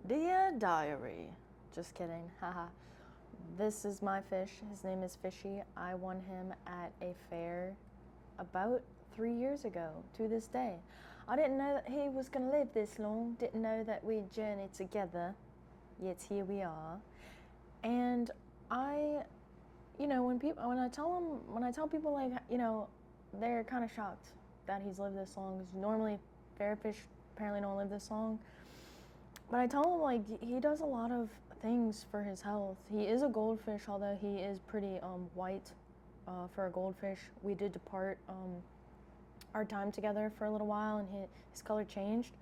Dear Diary. Just kidding. Haha. This is my fish. His name is Fishy. I won him at a fair about 3 years ago to this day. I didn't know that he was going to live this long. Didn't know that we'd journey together. Yet here we are. And I, when I tell people, like, they're kind of shocked that he's lived this long. 'Cause normally fish apparently don't live this long. But I tell him, like, he does a lot of things for his health. He is a goldfish, although he is pretty white for a goldfish. We did depart our time together for a little while, and his color changed.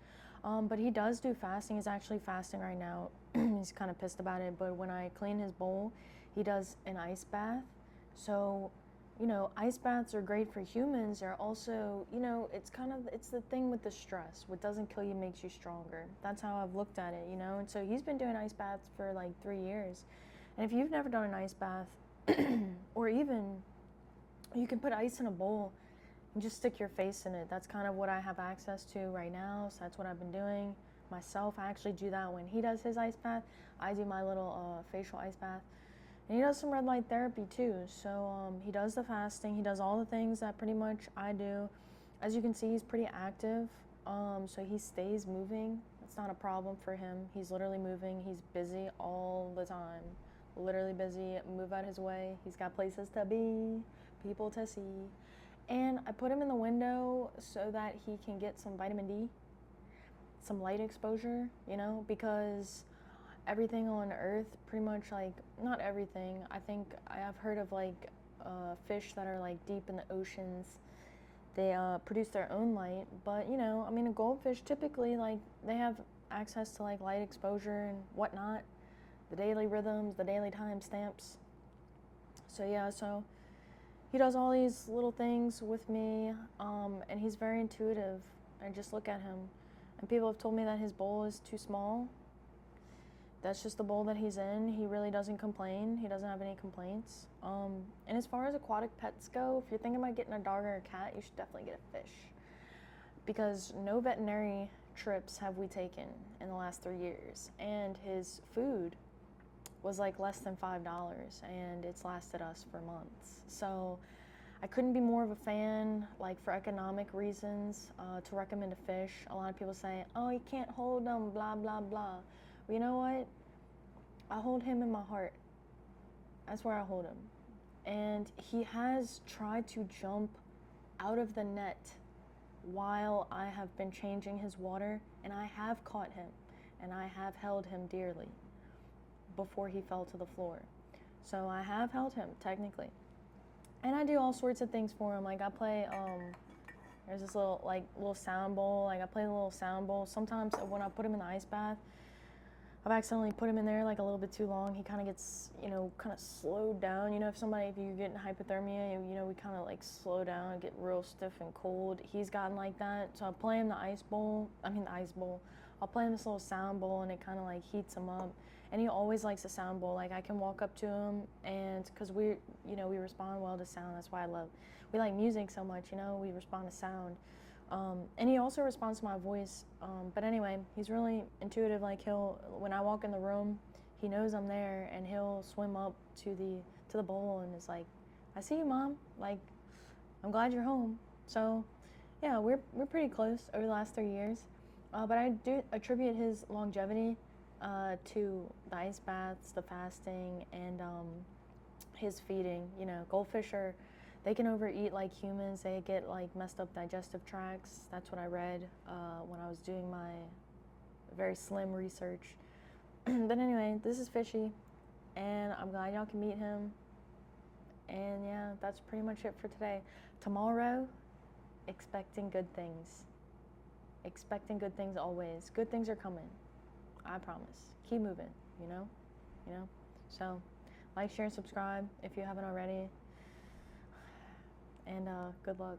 But he does do fasting. He's actually fasting right now. He's kind of pissed about it. But when I clean his bowl, he does an ice bath. So, ice baths are great for humans. They're also, it's the thing with the stress. What doesn't kill you makes you stronger. That's how I've looked at it, And so he's been doing ice baths for like 3 years. And if you've never done an ice bath, or even you can put ice in a bowl and just stick your face in it. That's kind of what I have access to right now. So that's what I've been doing myself. I actually do that when he does his ice bath. I do my little facial ice bath. And he does some red light therapy too. So he does the fasting. He does all the things that pretty much I do. As you can see, he's pretty active. So he stays moving. It's not a problem for him. He's literally moving. He's busy all the time. Literally busy. Move out his way. He's got places to be, people to see. And I put him in the window so that he can get some vitamin D, some light exposure, because everything on Earth, pretty much, like, not everything. I think I have heard of like fish that are like deep in the oceans. They produce their own light, but a goldfish typically, like, they have access to like light exposure and whatnot, the daily rhythms, the daily time stamps. So yeah, so he does all these little things with me, and he's very intuitive. I just look at him, and people have told me that his bowl is too small. That's just the bowl that he's in. He really doesn't complain. He doesn't have any complaints. And as far as aquatic pets go, if you're thinking about getting a dog or a cat, you should definitely get a fish. Because no veterinary trips have we taken in the last 3 years. And his food was like less than $5, and it's lasted us for months. So I couldn't be more of a fan, like, for economic reasons, to recommend a fish. A lot of people say, oh, you can't hold them, blah, blah, blah. Well, you know what? I hold him in my heart. That's where I hold him. And he has tried to jump out of the net while I have been changing his water, and I have caught him, and I have held him dearly before he fell to the floor. So I have held him, technically. And I do all sorts of things for him. Like, I play, there's this little sound bowl. Like, I play the little sound bowl. Sometimes when I put him in the ice bath, I've accidentally put him in there like a little bit too long. He kind of gets, kind of slowed down. If you're getting hypothermia, we kind of like slow down and get real stiff and cold. He's gotten like that. So I play him the ice bowl. I'll play him this little sound bowl, and it kind of like heats him up. And he always likes a sound bowl. Like, I can walk up to him, and because we respond well to sound. That's why we like music so much, we respond to sound. And he also responds to my voice. But anyway, he's really intuitive. Like, when I walk in the room, he knows I'm there, and he'll swim up to the bowl and is like, I see you, Mom. Like, I'm glad you're home. So yeah, we're pretty close over the last 3 years. But I do attribute his longevity to the ice baths, the fasting, and his feeding. Goldfish they can overeat like humans. They get like messed up digestive tracts. That's what I read when I was doing my very slim research. But anyway, this is Fishy, and I'm glad y'all can meet him. And yeah, that's pretty much it for today. Tomorrow, expecting good things. Expecting good things always. Good things are coming. I promise. Keep moving, So, like, share, and subscribe if you haven't already. And good luck.